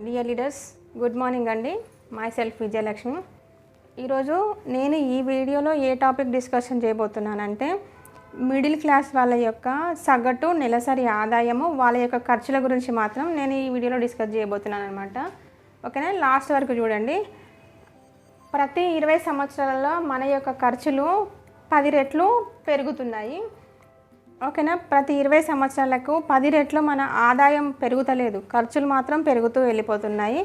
Dear leaders, good morning అండి. My self Vijayalakshmi. ఈరోజు నేను ఈ వీడియోలో ఏ టాపిక్ డిస్కషన్ చేయబోతున్నానంటే మిడిల్ క్లాస్ వాళ్ళ యొక్క సగటు నెలసరి ఆదాయము, వాళ్ళ యొక్క ఖర్చుల గురించి మాత్రం నేను ఈ వీడియోలో డిస్కస్ చేయబోతున్నాను అనమాట. ఓకేనా, లాస్ట్ వరకు చూడండి. ప్రతి 20 సంవత్సరాలలో మన యొక్క ఖర్చులు 10 రెట్లు పెరుగుతున్నాయి. ఓకేనా, ప్రతి 20 సంవత్సరాలకు 10 రెట్లు మన ఆదాయం పెరుగుతలేదు, ఖర్చులు మాత్రం పెరుగుతూ వెళ్ళిపోతున్నాయి.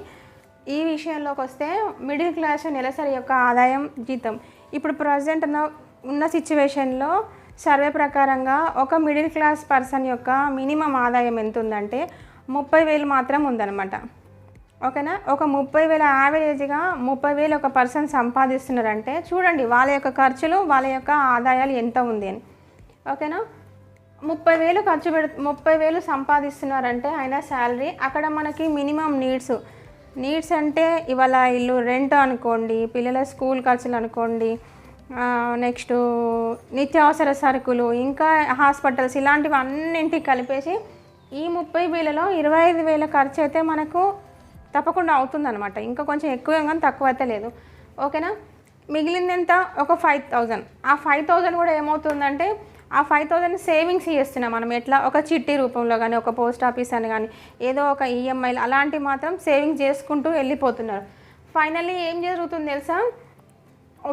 ఈ విషయంలోకి వస్తే మిడిల్ క్లాస్ నెలసరి యొక్క ఆదాయం, జీతం ఇప్పుడు ప్రజెంట్ ఉన్న సిచ్యువేషన్లో సర్వే ప్రకారంగా ఒక మిడిల్ క్లాస్ పర్సన్ యొక్క మినిమం ఆదాయం ఎంత ఉందంటే 30,000 మాత్రం ఉందన్నమాట. ఓకేనా, ఒక 30,000 యావరేజ్గా 30,000 ఒక పర్సన్ సంపాదిస్తున్నారంటే చూడండి వాళ్ళ యొక్క ఖర్చులు, వాళ్ళ యొక్క ఆదాయాలు ఎంత ఉంది అని. ఓకేనా, 30,000 ఖర్చు 30,000 సంపాదిస్తున్నారంటే ఆయన శాలరీ, అక్కడ మనకి మినిమం నీడ్స్ అంటే ఇవాళ ఇల్లు రెంట్ అనుకోండి, పిల్లల స్కూల్ ఖర్చులు అనుకోండి, నెక్స్ట్ నిత్యావసర సరుకులు, ఇంకా హాస్పిటల్స్, ఇలాంటివి అన్నింటికి కలిపేసి ఈ 30,000లో 25,000 ఖర్చు అయితే మనకు తప్పకుండా అవుతుందన్నమాట. ఇంకా కొంచెం ఎక్కువ కానీ తక్కువ అయితే లేదు. ఓకేనా, మిగిలింది ఎంత? ఒక 5,000. ఆ 5,000 కూడా ఏమవుతుందంటే ఆ 5,000 సేవింగ్స్ చేస్తున్నాం మనం. ఎట్లా? ఒక చిట్టి రూపంలో కానీ, ఒక పోస్ట్ ఆఫీస్ అని కానీ, ఏదో ఒక ఈఎంఐలు అలాంటివి మాత్రం సేవింగ్స్ చేసుకుంటూ వెళ్ళిపోతున్నారు. ఫైనల్లీ ఏం జరుగుతుంది తెలుసా?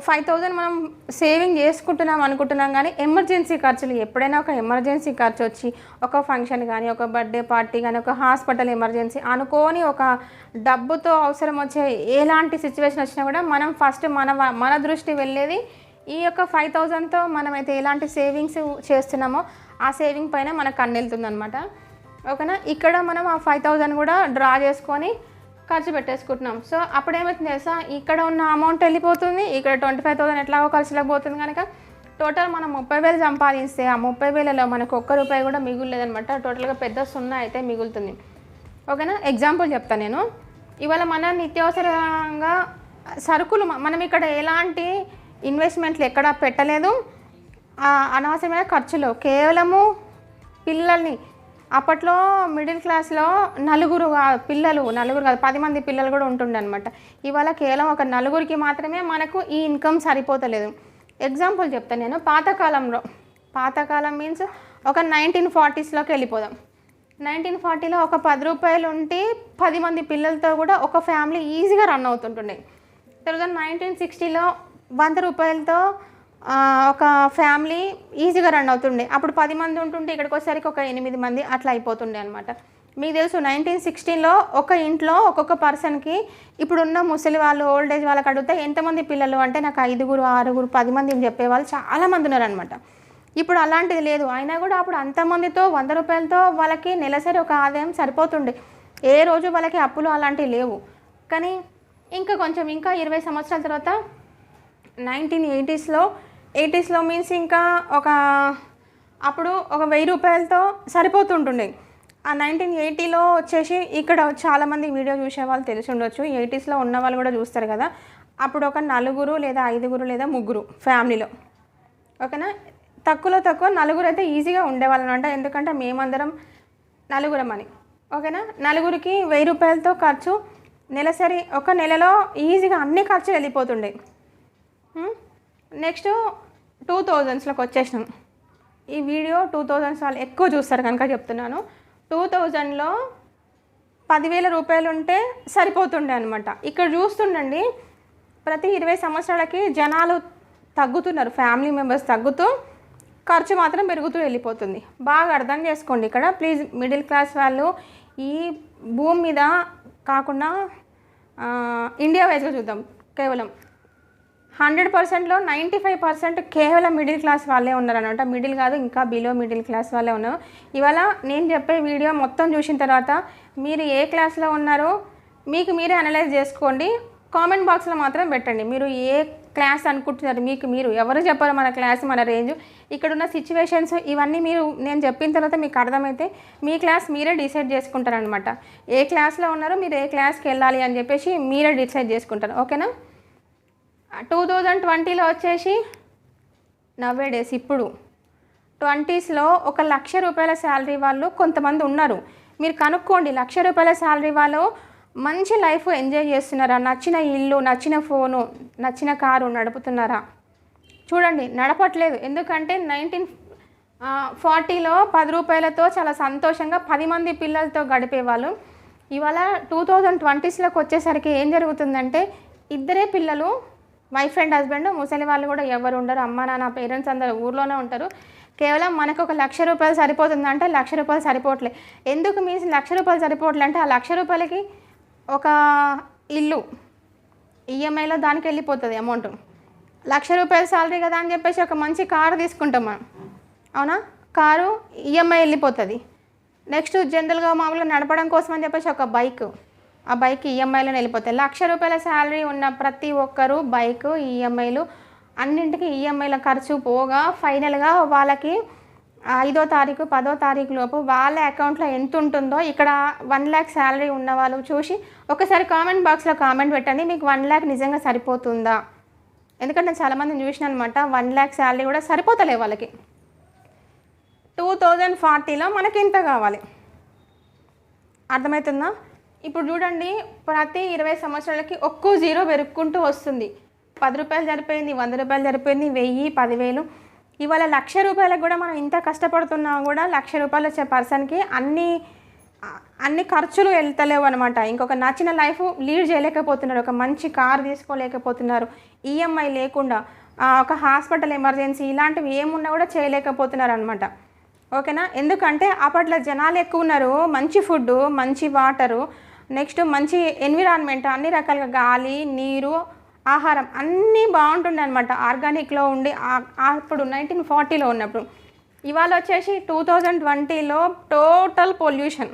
5,000 మనం సేవింగ్ చేసుకుంటున్నాం అనుకుంటున్నాం కానీ ఎమర్జెన్సీ ఖర్చులు, ఎప్పుడైనా ఒక ఎమర్జెన్సీ ఖర్చు వచ్చి, ఒక ఫంక్షన్ కానీ, ఒక బర్త్డే పార్టీ కానీ, ఒక హాస్పిటల్ ఎమర్జెన్సీ అనుకోని ఒక డబ్బుతో అవసరం వచ్చే ఎలాంటి సిచ్యువేషన్ వచ్చినా కూడా మనం ఫస్ట్ మన దృష్టి వెళ్ళేది ఈ యొక్క 5,000తో మనమైతే ఎలాంటి సేవింగ్స్ చేస్తున్నామో ఆ సేవింగ్ పైన మనకు కన్నెళ్తుంది అనమాట. ఓకేనా, ఇక్కడ మనం ఆ 5,000 కూడా డ్రా చేసుకొని ఖర్చు పెట్టేసుకుంటున్నాం. సో అప్పుడు ఏమవుతుంది తెలుసా? ఇక్కడ ఉన్న అమౌంట్ వెళ్ళిపోతుంది, ఇక్కడ 25,000 ఎట్లాగో ఖర్చులకు పోతుంది. కనుక టోటల్ మనం 30,000 సంపాదిస్తే ఆ 30,000లో మనకు ₹1 కూడా మిగులులేదనమాట. టోటల్గా పెద్ద 0 అయితే మిగులుతుంది. ఓకేనా, ఎగ్జాంపుల్ చెప్తాను నేను. ఇవాళ మన నిత్యావసరంగా సరుకులు మనం ఇక్కడ ఎలాంటి ఇన్వెస్ట్మెంట్లు ఎక్కడా పెట్టలేదు, అనవసరమైన ఖర్చులు కేవలము పిల్లల్ని. అప్పట్లో మిడిల్ క్లాస్లో నలుగురు కాదు 10 మంది పిల్లలు కూడా ఉంటుండే అనమాట. ఇవాళ కేవలం ఒక నలుగురికి మాత్రమే మనకు ఈ ఇన్కమ్ సరిపోతలేదు. ఎగ్జాంపుల్ చెప్తాను నేను. పాతకాలం మీన్స్ ఒక 1940స్లోకి వెళ్ళిపోదాం. 1940లో ఒక ₹10 ఉంటే 10 మంది పిల్లలతో కూడా ఒక ఫ్యామిలీ ఈజీగా రన్ అవుతుంటుండే. తర్వాత 1960లో ₹100తో ఒక ఫ్యామిలీ ఈజీగా రన్ అవుతుండే. అప్పుడు 10 మంది ఉంటుంటే ఇక్కడికి వచ్చేసరికి ఒక 8 మంది అట్లా అయిపోతుండే అనమాట. మీకు తెలుసు 1916లో ఒక ఇంట్లో ఒక్కొక్క పర్సన్కి, ఇప్పుడున్న ముసలి వాళ్ళు, ఓల్డ్ ఏజ్ వాళ్ళకి అడిగితే ఎంతమంది పిల్లలు అంటే నాకు 5, 6, 10 మంది చెప్పేవాళ్ళు చాలామంది ఉన్నారనమాట. ఇప్పుడు అలాంటిది లేదు. అయినా కూడా అప్పుడు అంతమందితో ₹100తో వాళ్ళకి నెలసరి ఒక ఆదాయం సరిపోతుండే. ఏ రోజు వాళ్ళకి అప్పులు అలాంటివి లేవు. కానీ ఇంకా 20 సంవత్సరాల తర్వాత 1980స్లో మీన్స్ ఇంకా అప్పుడు ఒక ₹1,000తో సరిపోతుంటుండే. ఆ 1980లో వచ్చేసి ఇక్కడ చాలామంది వీడియో చూసే వాళ్ళు తెలిసి ఉండొచ్చు, 80స్లో ఉన్న వాళ్ళు కూడా చూస్తారు కదా. అప్పుడు ఒక 4 లేదా 5 లేదా 3 ఫ్యామిలీలో. ఓకేనా, తక్కువ 4 అయితే ఈజీగా ఉండేవాళ్ళం అంట. ఎందుకంటే మేమందరం 4 అని. ఓకేనా, 4కి ₹1,000తో ఖర్చు నెలసరి ఒక నెలలో ఈజీగా అన్ని ఖర్చులు వెళ్ళిపోతుండే. నెక్స్ట్ 2000స్లోకి వచ్చేసినాం. ఈ వీడియో 2000s వాళ్ళు ఎక్కువ చూస్తారు కనుక చెప్తున్నాను. 2000లో ₹10,000 ఉంటే సరిపోతుండే అనమాట. ఇక్కడ చూస్తుండండి, ప్రతి 20 సంవత్సరాలకి జనాలు తగ్గుతున్నారు, ఫ్యామిలీ మెంబర్స్ తగ్గుతూ ఖర్చు మాత్రం పెరుగుతూ వెళ్ళిపోతుంది. బాగా అర్థం చేసుకోండి ఇక్కడ ప్లీజ్. మిడిల్ క్లాస్ వాళ్ళు ఈ భూమి మీద కాకుండా ఇండియా వైజ్గా చూద్దాం. కేవలం 100%లో 95% కేవలం మిడిల్ క్లాస్ వాళ్ళే ఉన్నారనమాట. మిడిల్ కాదు, ఇంకా బిలో మిడిల్ క్లాస్ వాళ్ళే ఉన్నారు. ఇవాళ నేను చెప్పే వీడియో మొత్తం చూసిన తర్వాత మీరు ఏ క్లాస్లో ఉన్నారో మీకు మీరే అనలైజ్ చేసుకోండి. కామెంట్ బాక్స్లో మాత్రం పెట్టండి మీరు ఏ క్లాస్ అనుకుంటున్నారు. మీరు ఎవరు చెప్పారు మన క్లాస్, మన రేంజ్, ఇక్కడున్న సిచ్యువేషన్స్ ఇవన్నీ నేను చెప్పిన తర్వాత మీకు అర్థమైతే మీ క్లాస్ మీరే డిసైడ్ చేసుకుంటారనమాట. ఏ క్లాస్లో ఉన్నారో మీరు ఏ క్లాస్కి వెళ్ళాలి అని చెప్పేసి మీరే డిసైడ్ చేసుకుంటారు. ఓకేనా, 2020లో వచ్చేసి నవ్వేడేస్ ఇప్పుడు 20స్లో ఒక ₹1,00,000 శాలరీ వాళ్ళు కొంతమంది ఉన్నారు. మీరు కనుక్కోండి, ₹1,00,000 శాలరీ వాళ్ళు మంచి లైఫ్ ఎంజాయ్ చేస్తున్నారా? నచ్చిన ఇల్లు, నచ్చిన ఫోను, నచ్చిన కారు నడుపుతున్నారా? చూడండి, నడపట్లేదు. ఎందుకంటే 1940లో 10 రూపాయలతో చాలా సంతోషంగా 10 మంది పిల్లలతో గడిపేవాళ్ళు. ఇవాళ 2020స్లోకి వచ్చేసరికి ఏం జరుగుతుందంటే ఇద్దరే పిల్లలు, వైఫ్ అండ్ హస్బెండ్, ముసలి వాళ్ళు కూడా ఎవరు ఉండరు. అమ్మ నాన్న పేరెంట్స్ అందరూ ఊర్లోనే ఉంటారు. కేవలం మనకు ఒక ₹1,00,000 సరిపోతుందంటే ₹1,00,000 సరిపోవట్లే. ఎందుకు మీన్స్ ₹1,00,000 సరిపోవట్లే అంటే ఆ ₹1,00,000కి ఒక ఇల్లు ఈఎంఐలో దానికి వెళ్ళిపోతుంది అమౌంట్. ₹1,00,000 సాలరీ కదా అని చెప్పేసి ఒక మంచి కారు తీసుకుంటాం మనం, అవునా? కారు ఈఎంఐ వెళ్ళిపోతుంది. నెక్స్ట్ జనరల్గా మామూలుగా నడపడం కోసం అని చెప్పేసి ఒక బైక్, ఆ బైక్ ఈఎంఐలోనే వెళ్ళిపోతాయి. ₹1,00,000 శాలరీ ఉన్న ప్రతి ఒక్కరు బైక్ ఈఎంఐలు అన్నింటికి ఈఎంఐల ఖర్చు పోగా ఫైనల్గా వాళ్ళకి 5వ తారీఖు 10వ తారీఖు లోపు వాళ్ళ అకౌంట్లో ఎంత ఉంటుందో ఇక్కడ 1,00,000 శాలరీ ఉన్న వాళ్ళు చూసి ఒకసారి కామెంట్ బాక్స్లో కామెంట్ పెట్టండి, మీకు 1,00,000 నిజంగా సరిపోతుందా? ఎందుకంటే నేను చాలామందిని చూసిన అనమాట, 1,00,000 శాలరీ కూడా సరిపోతలే వాళ్ళకి. 2040లో మనకి ఇంత కావాలి, అర్థమవుతుందా? ఇప్పుడు చూడండి, ప్రతి 20 సంవత్సరాలకి ఒక్కో జీరో పెరుక్కుంటూ వస్తుంది. ₹10 సరిపోయింది, ₹100 సరిపోయింది, 1000, 10,000. ఇవాళ ₹1,00,000 కూడా మనం ఇంత కష్టపడుతున్నా కూడా ₹1,00,000 వచ్చే పర్సన్కి అన్ని ఖర్చులు వెళ్తలేవు అనమాట. ఇంకొక నచ్చిన లైఫ్ లీడ్ చేయలేకపోతున్నారు, ఒక మంచి కారు తీసుకోలేకపోతున్నారు, ఈఎంఐ లేకుండా ఒక హాస్పిటల్ ఎమర్జెన్సీ ఇలాంటివి ఏమున్నా కూడా చేయలేకపోతున్నారు అనమాట. ఓకేనా? ఎందుకంటే అప్పట్లో జనాలు ఎక్కువ ఉన్నారు, మంచి ఫుడ్డు, మంచి వాటరు, నెక్స్ట్ మంచి ఎన్విరాన్మెంట్, అన్ని రకాలుగా గాలి, నీరు, ఆహారం అన్నీ బాగుంటుండే అనమాట. ఆర్గానిక్లో ఉండి అప్పుడు 1940లో ఉన్నప్పుడు. ఇవాళ వచ్చేసి 2020లో టోటల్ పొల్యూషన్,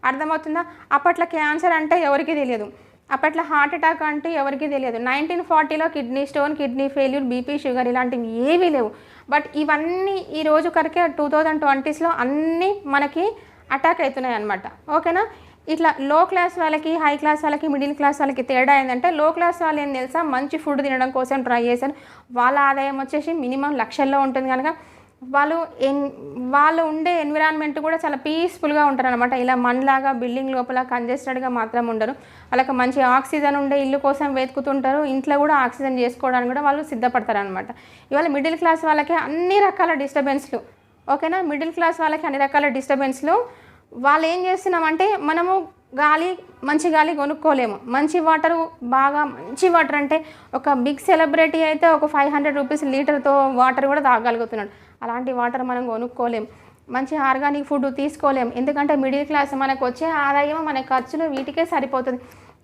అర్థమవుతుందా? అప్పట్లో క్యాన్సర్ అంటే ఎవరికి తెలియదు, అప్పట్లో హార్ట్ అటాక్ అంటే ఎవరికి తెలియదు. 1940లో kidney stone, kidney failure, BP, sugar ఇలాంటివి ఏవీ లేవు. బట్ ఇవన్నీ ఈ రోజు కరికే 2020స్లో అన్నీ మనకి అటాక్ అవుతున్నాయి అన్నమాట. ఓకేనా? ఇట్లా లో క్లాస్ వాళ్ళకి, హై క్లాస్ వాళ్ళకి, మిడిల్ క్లాస్ వాళ్ళకి తేడా ఏంటంటే, లో క్లాస్ వాళ్ళు ఏం తెలుసా, మంచి ఫుడ్ తినడం కోసం ట్రై చేశారు. వాళ్ళ ఆదాయం వచ్చేసి మినిమం లక్షల్లో ఉంటుంది కనుక వాళ్ళు ఉండే ఎన్విరాన్మెంట్ కూడా చాలా పీస్ఫుల్గా ఉంటారు అనమాట. ఇలా మనలాగా బిల్డింగ్ లోపల కంజెస్టెడ్గా మాత్రం ఉండరు. వాళ్ళకి మంచి ఆక్సిజన్ ఉండే ఇల్లు కోసం వెతుకుతుంటారు, ఇంట్లో కూడా ఆక్సిజన్ చేసుకోవడానికి కూడా వాళ్ళు సిద్ధపడతారు అనమాట. ఇవాళ మిడిల్ క్లాస్ వాళ్ళకి అన్ని రకాల డిస్టర్బెన్స్లు, ఓకేనా? మిడిల్ క్లాస్ వాళ్ళకి అన్ని రకాల డిస్టర్బెన్స్లు. వాళ్ళు ఏం చేస్తున్నామంటే, మనము మంచి గాలి కొనుక్కోలేము, మంచి వాటరు, బాగా మంచి వాటర్ అంటే ఒక బిగ్ సెలబ్రిటీ అయితే ఒక ₹500 లీటర్తో వాటర్ కూడా తాగలుగుతున్నాడు. అలాంటి వాటర్ మనం కొనుక్కోలేం. మంచి ఆర్గానిక్ ఫుడ్ తీసుకోలేం, ఎందుకంటే మిడిల్ క్లాస్ మనకు వచ్చే ఆదాయం, మన ఖర్చులు వీటికే సరిపోతుంది.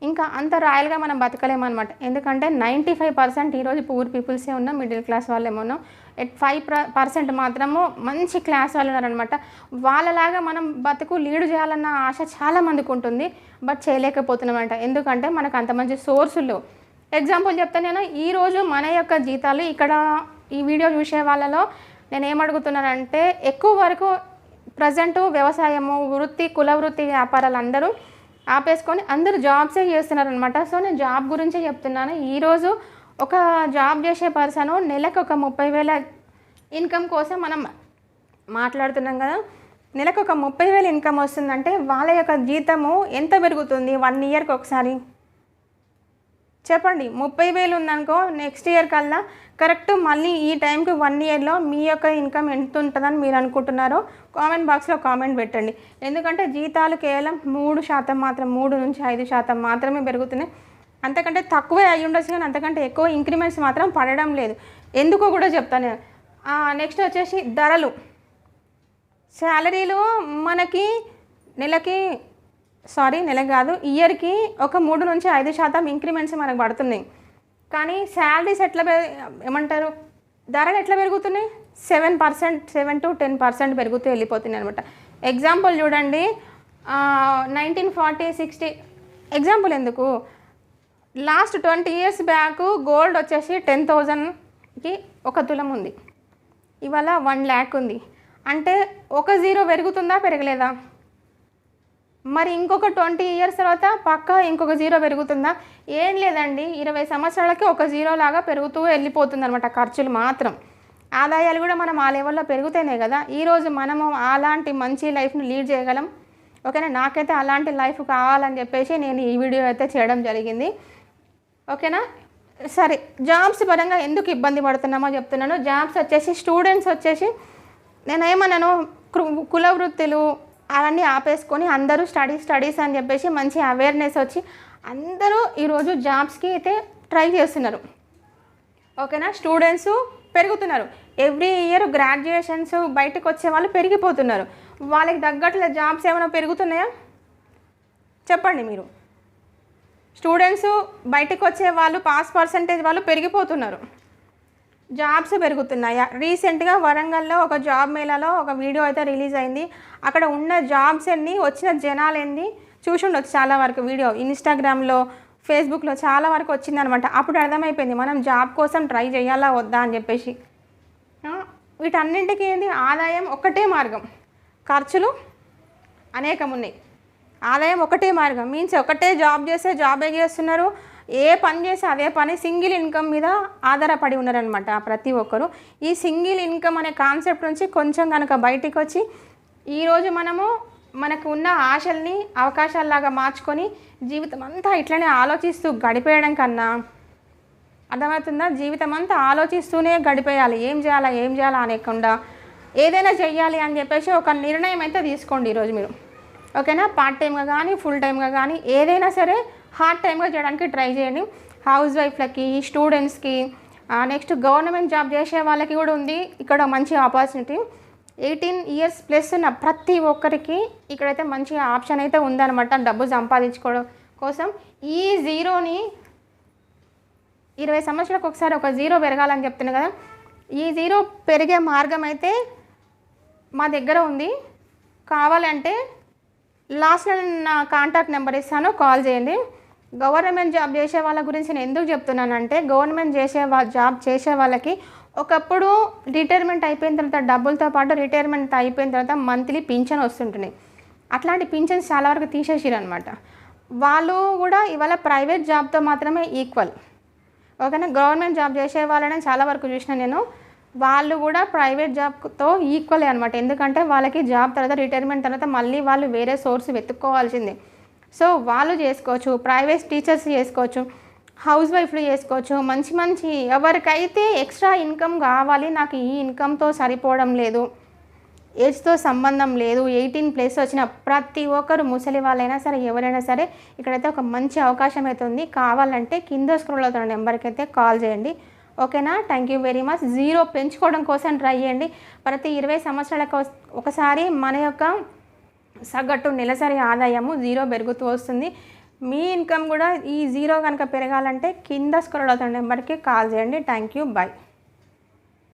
ఇంకా అంత రాయల్గా మనం బతకలేమన్నమాట. ఎందుకంటే 95% ఈరోజు పూర్ పీపుల్సే ఉన్నాం, మిడిల్ క్లాస్ వాళ్ళేమో ఉన్నాం. 5% మాత్రము మంచి క్లాస్ వాళ్ళు ఉన్నారనమాట. వాళ్ళలాగా మనం బతుకు లీడ్ చేయాలన్న ఆశ చాలామందికి ఉంటుంది, బట్ చేయలేకపోతున్నామంట. ఎందుకంటే మనకు అంత మంచి సోర్సులు. ఎగ్జాంపుల్ చెప్తే, నేను ఈరోజు మన యొక్క జీతాలు ఇక్కడ ఈ వీడియో చూసే వాళ్ళలో నేను ఏమడుగుతున్నానంటే, ఎక్కువ వరకు ప్రజెంటు వ్యవసాయము, కుల వృత్తి వ్యాపారాలు అందరూ ఆపేసుకొని అందరూ జాబ్సే చేస్తున్నారనమాట. సో నేను జాబ్ గురించే చెప్తున్నాను. ఈరోజు ఒక జాబ్ చేసే పర్సను నెలకు ఒక 30,000 ఇన్కమ్ కోసం మనం మాట్లాడుతున్నాం కదా. నెలకు ఒక 30,000 ఇన్కమ్ వస్తుందంటే వాళ్ళ యొక్క జీతము ఎంత పెరుగుతుంది 1 ఇయర్కి ఒకసారి? చెప్పండి. 30,000 ఉందనుకో, నెక్స్ట్ ఇయర్ కల్లా కరెక్ట్ మళ్ళీ ఈ టైంకి 1 ఇయర్లో మీ యొక్క ఇన్కమ్ ఎంత ఉంటుందని మీరు అనుకుంటున్నారో కామెంట్ బాక్స్లో కామెంట్ పెట్టండి. ఎందుకంటే జీతాలు కేవలం 3% మాత్రం, 3 నుంచి 5% మాత్రమే పెరుగుతున్నాయి. అంతకంటే తక్కువే అయ్యి ఉండొచ్చు, కానీ అంతకంటే ఎక్కువ ఇంక్రిమెంట్స్ మాత్రం పడడం లేదు. ఎందుకో కూడా చెప్తాను. నెక్స్ట్ వచ్చేసి ధరలు, శాలరీలు మనకి నెలకు కాదు, ఇయర్కి ఒక 3 నుంచి 5% ఇంక్రిమెంట్స్ మనకు పడుతున్నాయి. కానీ శాలరీస్ ఎట్లా ఏమంటారు, ధరలు ఎట్లా పెరుగుతున్నాయి? 7 to 10% పెరుగుతూ వెళ్ళిపోతున్నాయి అనమాట. ఎగ్జాంపుల్ చూడండి, 1940, 60 ఎగ్జాంపుల్ ఎందుకు, లాస్ట్ 20 years బ్యాక్ గోల్డ్ వచ్చేసి 10,000కి ఒక తులం ఉంది, ఇవాళ 1 lakh ఉంది. అంటే ఒక జీరో పెరుగుతుందా పెరగలేదా? మరి ఇంకొక 20 years తర్వాత పక్కా ఇంకొక జీరో పెరుగుతుందా? ఏం లేదండి, 20 సంవత్సరాలకి ఒక జీరో లాగా పెరుగుతూ వెళ్ళిపోతుంది అనమాట ఖర్చులు మాత్రం. ఆదాయాలు కూడా మనం ఆ లెవెల్లో పెరుగుతేనే కదా ఈరోజు మనము అలాంటి మంచి లైఫ్ని లీడ్ చేయగలం. ఓకేనా. నాకైతే అలాంటి లైఫ్ కావాలని చెప్పేసి నేను ఈ వీడియో అయితే చేయడం జరిగింది. ఓకేనా. సరే, జాబ్స్ పరంగా ఎందుకు ఇబ్బంది పడుతున్నామో చెప్తున్నాను. జాబ్స్ వచ్చేసి స్టూడెంట్స్ వచ్చేసి నేనేమన్నాను, కుల వృత్తులు అవన్నీ ఆపేసుకొని అందరూ స్టడీస్ అని చెప్పేసి మంచి అవేర్నెస్ వచ్చి అందరూ ఈరోజు జాబ్స్కి అయితే ట్రై చేస్తున్నారు. ఓకేనా. స్టూడెంట్స్ పెరుగుతున్నారు. ఎవ్రీ ఇయర్ గ్రాడ్యుయేషన్స్ బయటకు వచ్చే వాళ్ళు పెరిగిపోతున్నారు. వాళ్ళకి తగ్గట్ల జాబ్స్ ఏమైనా పెరుగుతున్నాయా చెప్పండి మీరు. స్టూడెంట్స్ బయటకు వచ్చే వాళ్ళు పాస్ పర్సంటేజ్ వాళ్ళు పెరిగిపోతున్నారు. జాబ్స్ పెరుగుతున్నాయా? రీసెంట్గా వరంగల్లో ఒక జాబ్ మేళాలో ఒక వీడియో అయితే రిలీజ్ అయింది. అక్కడ ఉన్న జాబ్స్ ఎన్ని, వచ్చిన జనాలు ఎన్ని చూసి ఉండొచ్చు. చాలా వరకు వీడియో ఇన్స్టాగ్రామ్లో, ఫేస్బుక్లో చాలా వరకు వచ్చిందనమాట. అప్పుడు అర్థమైపోయింది మనం జాబ్ కోసం ట్రై చేయాలా వద్దా అని చెప్పేసి. వీటన్నింటికి ఏంటి, ఆదాయం ఒకటే మార్గం, ఖర్చులు అనేకం ఉన్నాయి. ఆదాయం ఒకటే మార్గం మీన్స్ ఒకటే జాబ్ చేస్తే జాబే చేస్తున్నారు, ఏ పని చేస్తే అదే పని, సింగిల్ ఇన్కమ్ మీద ఆధారపడి ఉన్నారనమాట ప్రతి ఒక్కరు. ఈ సింగిల్ ఇన్కమ్ అనే కాన్సెప్ట్ నుంచి కొంచెం కనుక బయటికి వచ్చి ఈరోజు మనకు ఉన్న ఆశల్ని అవకాశాల్లాగా మార్చుకొని జీవితం అంతా ఇట్లనే ఆలోచిస్తూ గడిపేయడం కన్నా, అర్థమవుతుందా, జీవితం అంతా ఆలోచిస్తూనే గడిపేయాలి. ఏం చేయాలా అనేకుండా ఏదైనా చెయ్యాలి అని చెప్పేసి ఒక నిర్ణయం అయితే తీసుకోండి ఈరోజు మీరు. ఓకేనా. పార్ట్ టైమ్గా కానీ ఫుల్ టైమ్గా కానీ ఏదైనా సరే హార్డ్ టైమ్గా చేయడానికి ట్రై చేయండి. హౌస్ వైఫ్లకి, స్టూడెంట్స్కి, నెక్స్ట్ గవర్నమెంట్ జాబ్ చేసే వాళ్ళకి కూడా ఉంది ఇక్కడ మంచి ఆపర్చునిటీ. 18 years ప్లస్ ఉన్న ప్రతి ఒక్కరికి ఇక్కడైతే మంచి ఆప్షన్ అయితే ఉందన్నమాట డబ్బు సంపాదించుకోవడం కోసం. ఈ జీరోని 20 సంవత్సరాలకు ఒకసారి ఒక జీరో పెరగాలని చెప్తున్నాను కదా, ఈ జీరో పెరిగే మార్గం అయితే మా దగ్గర ఉంది. కావాలంటే లాస్ట్లో నా కాంటాక్ట్ నెంబర్ ఇస్తాను, కాల్ చేయండి. గవర్నమెంట్ జాబ్ చేసే వాళ్ళ గురించి నేను ఎందుకు చెప్తున్నానంటే, గవర్నమెంట్ జాబ్ చేసే వాళ్ళకి ఒకప్పుడు రిటైర్మెంట్ అయిపోయిన తర్వాత డబ్బులతో పాటు రిటైర్మెంట్ అయిపోయిన తర్వాత మంత్లీ పింఛన్ వస్తుంటుంది. అట్లాంటి పింఛన్స్ చాలా వరకు తీసేసారు అనమాట. వాళ్ళు కూడా ఇవాళ ప్రైవేట్ జాబ్తో మాత్రమే ఈక్వల్. ఓకేనా. గవర్నమెంట్ జాబ్ చేసే వాళ్ళని చాలా వరకు చూసిన నేను, వాళ్ళు కూడా ప్రైవేట్ జాబ్తో ఈక్వలే అనమాట. ఎందుకంటే వాళ్ళకి జాబ్ తర్వాత రిటైర్మెంట్ తర్వాత మళ్ళీ వాళ్ళు వేరే సోర్స్ వెతుక్కోవాల్సిందే. సో వాళ్ళు చేసుకోవచ్చు, ప్రైవేట్ టీచర్స్ చేసుకోవచ్చు, హౌస్ వైఫ్లు చేసుకోవచ్చు. మంచి ఎవరికైతే ఎక్స్ట్రా ఇన్కమ్ కావాలి, నాకు ఈ ఇన్కమ్తో సరిపోవడం లేదు, ఏజ్తో సంబంధం లేదు, 18+ వచ్చిన ప్రతి ఒక్కరు, ముసలి వాళ్ళైనా సరే ఎవరైనా సరే, ఇక్కడైతే ఒక మంచి అవకాశం అయితే ఉంది. కావాలంటే కింద స్క్రోల్ అవుతున్న నెంబర్కి అయితే కాల్ చేయండి. ఓకేనా. Thank you very much. Zero పెంచుకోవడం కోసం ట్రై చేయండి. ప్రతి 20 సంవత్సరాలకు ఒకసారి మన యొక్క సగటు నెలసరి ఆదాయము జీరో పెరుగుతూ వస్తుంది. మీ ఇన్కమ్ కూడా ఈ జీరో కనుక పెరగాలంటే కింద స్క్రోల్ అవుతున్న నెంబర్కి కాల్ చేయండి. Thank you. బాయ్.